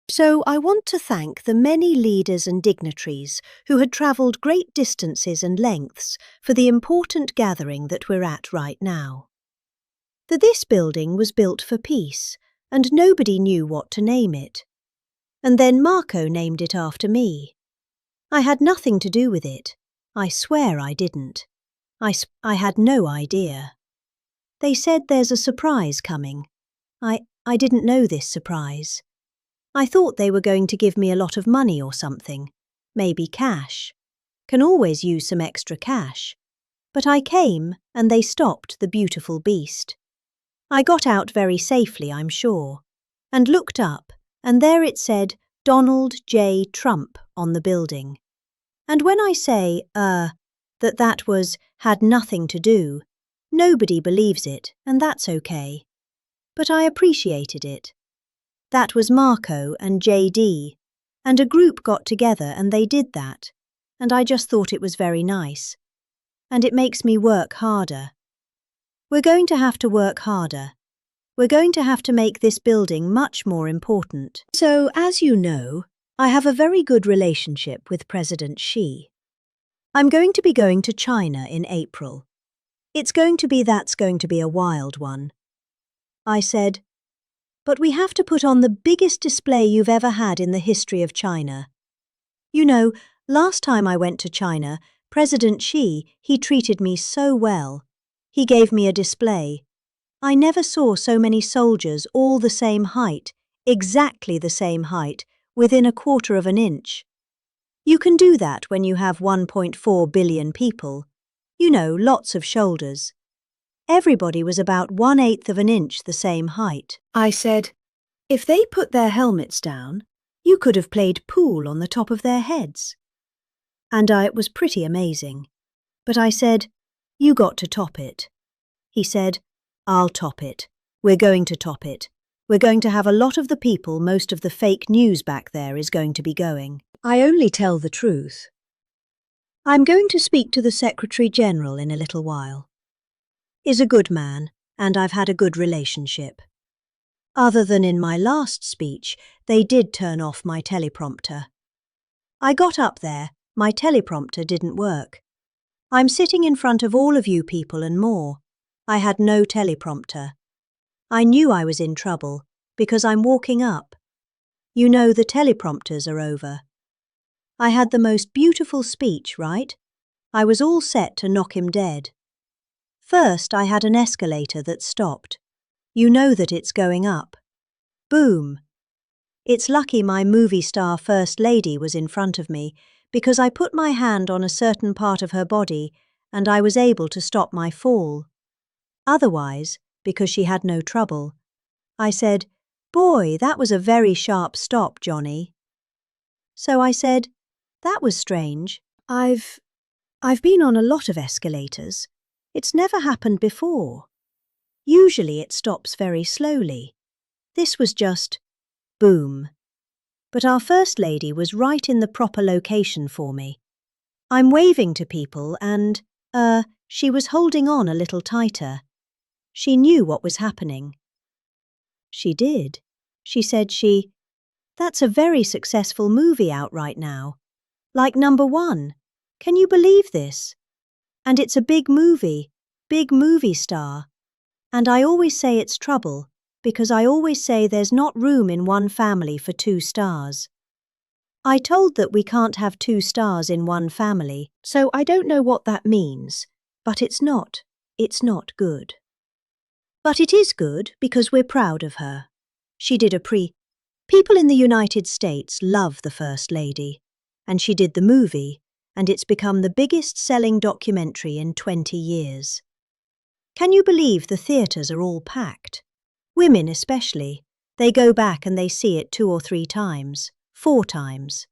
So I want to thank the many leaders and dignitaries who had travelled great distances and lengths for the important gathering that we're at right now. This building was built for peace, and nobody knew what to name it. And then Marco named it after me. I had nothing to do with it. I swear I didn't. I had no idea. They said there's a surprise coming. I didn't know this surprise. I thought they were going to give me a lot of money or something, maybe cash. Can always use some extra cash. But I came and they stopped the beautiful beast. I got out very safely, I'm sure, and looked up, and there it said Donald J. Trump on the building. And when I say, that had nothing to do, nobody believes it, and that's okay. But I appreciated it. That was Marco and JD, and a group got together and they did that, and I just thought it was very nice. And it makes me work harder. We're going to have to work harder. We're going to have to make this building much more important. So, as you know, I have a very good relationship with President Xi. I'm going to be going to China in April. That's going to be a wild one. I said, but we have to put on the biggest display you've ever had in the history of China. You know, last time I went to China, President Xi, he treated me so well. He gave me a display. I never saw so many soldiers all the same height, exactly the same height, within a quarter of an inch. You can do that when you have 1.4 billion people. You know, lots of shoulders. Everybody was about 1/8 of an inch the same height. I said, if they put their helmets down, you could have played pool on the top of their heads. And it was pretty amazing. But I said, you got to top it. He said, I'll top it. We're going to top it. We're going to have a lot of the people, most of the fake news back there is going to be going. I only tell the truth. I'm going to speak to the Secretary General in a little while. He's a good man, and I've had a good relationship. Other than in my last speech, they did turn off my teleprompter. I got up there, my teleprompter didn't work. I'm sitting in front of all of you people and more. I had no teleprompter. I knew I was in trouble, because I'm walking up. You know the teleprompters are over. I had the most beautiful speech, right? I was all set to knock him dead. First, I had an escalator that stopped. You know that it's going up. Boom. It's lucky my movie star First Lady was in front of me, because I put my hand on a certain part of her body and I was able to stop my fall. Otherwise, because she had no trouble, I said, boy, that was a very sharp stop, Johnny. So I said, that was strange. I've been on a lot of escalators. It's never happened before. Usually it stops very slowly. This was just boom. But our First Lady was right in the proper location for me. I'm waving to people and, she was holding on a little tighter. She knew what was happening. She did. She said that's a very successful movie out right now. Like #1. Can you believe this? And it's a big movie star. And I always say it's trouble, because I always say there's not room in one family for 2 stars. I told that we can't have 2 stars in one family, so I don't know what that means, but it's not good. But it is good because we're proud of her. She did People in the United States love the First Lady, and she did the movie, and it's become the biggest selling documentary in 20 years. Can you believe the theatres are all packed? Women especially. They go back and they see it 2 or 3 times, 4 times.